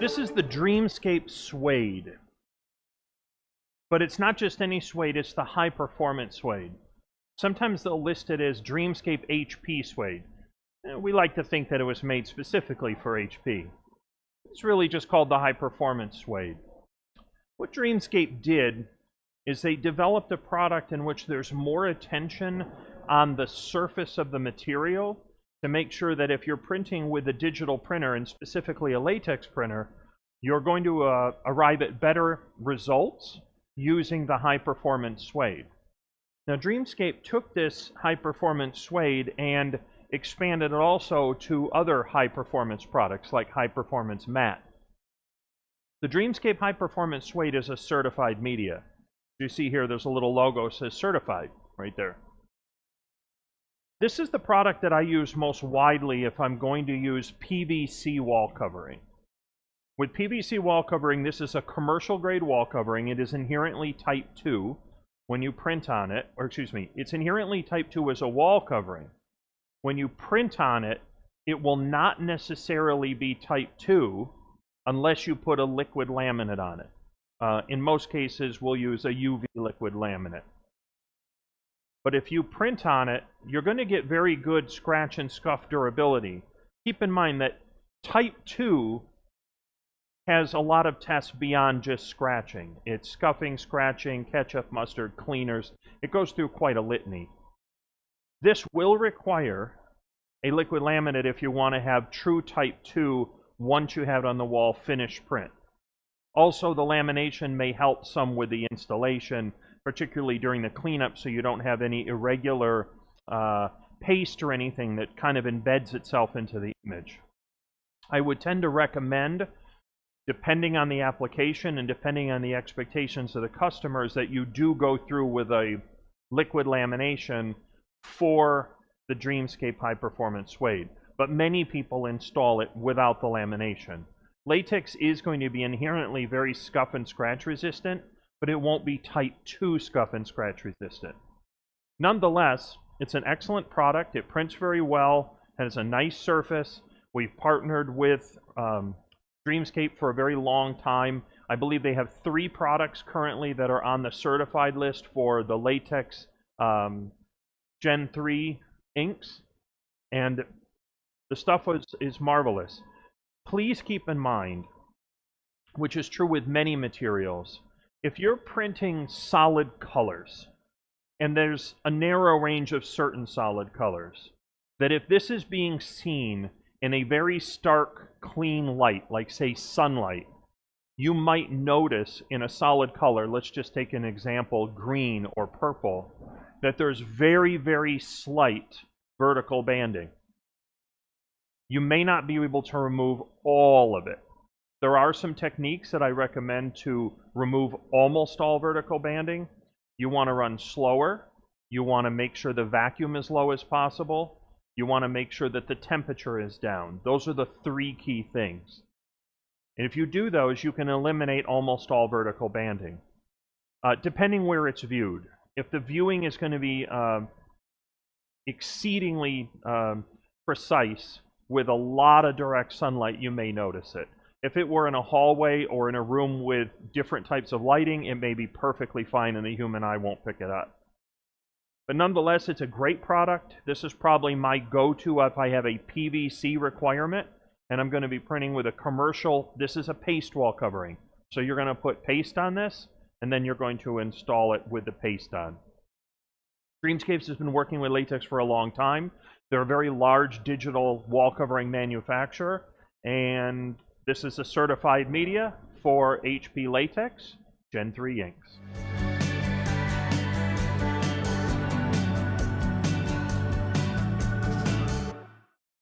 This is the Dreamscape Suede. But it's not just any suede, it's the high performance suede. Sometimes they'll list it as Dreamscape HP Suede. We like to think that it was made specifically for HP. It's really just called the high performance suede. What Dreamscape did is they developed a product in which there's more attention on the surface of the material to make sure that if you're printing with a digital printer, and specifically a latex printer, you're going to arrive at better results using the high-performance suede. Now, Dreamscape took this high-performance suede and expanded it also to other high-performance products like high-performance matte. The Dreamscape high-performance suede is a certified media. You see here, there's a little logo that says certified right there. This is the product that I use most widely if I'm going to use PVC wall covering. With PVC wall covering, this is a commercial grade wall covering. It is inherently type 2 when you print on it, or excuse me, it's inherently type 2 as a wall covering. When you print on it, it will not necessarily be type 2 unless you put a liquid laminate on it. In most cases, we'll use a UV liquid laminate. But if you print on it, you're going to get very good scratch and scuff durability. Keep in mind that type 2 has a lot of tests beyond just scratching. It's scuffing, scratching, ketchup, mustard, cleaners. It goes through quite a litany. This will require a liquid laminate if you want to have true type 2 once you have it on the wall finished print. Also, the lamination may help some with the installation, particularly during the cleanup, so you don't have any irregular paste or anything that kind of embeds itself into the image. I would tend to recommend, depending on the application and depending on the expectations of the customers, that you do go through with a liquid lamination for the Dreamscape High Performance Suede. But many people install it without the lamination. Latex is going to be inherently very scuff and scratch resistant, but it won't be type 2 scuff and scratch resistant. Nonetheless, it's an excellent product. It prints very well, has a nice surface. We've partnered with Dreamscape for a very long time. I believe they have 3 products currently that are on the certified list for the latex Gen 3 inks, and the stuff is marvelous. Please keep in mind, which is true with many materials, if you're printing solid colors, and there's a narrow range of certain solid colors, that if this is being seen in a very stark, clean light, like say sunlight, you might notice in a solid color, let's just take an example, green or purple, that there's very, very slight vertical banding. You may not be able to remove all of it. There are some techniques that I recommend to remove almost all vertical banding. You want to run slower. You want to make sure the vacuum is low as possible. You want to make sure that the temperature is down. Those are the 3 key things. And if you do those, you can eliminate almost all vertical banding. Depending where it's viewed. If the viewing is going to be exceedingly precise with a lot of direct sunlight, you may notice it. If it were in a hallway or in a room with different types of lighting, it may be perfectly fine and the human eye won't pick it up. But nonetheless, it's a great product. This is probably my go-to if I have a PVC requirement and I'm going to be printing with a commercial. This is a paste wall covering. So you're going to put paste on this and then you're going to install it with the paste on. Dreamscape has been working with latex for a long time. They're a very large digital wall covering manufacturer, and this is a certified media for HP Latex Gen 3 inks.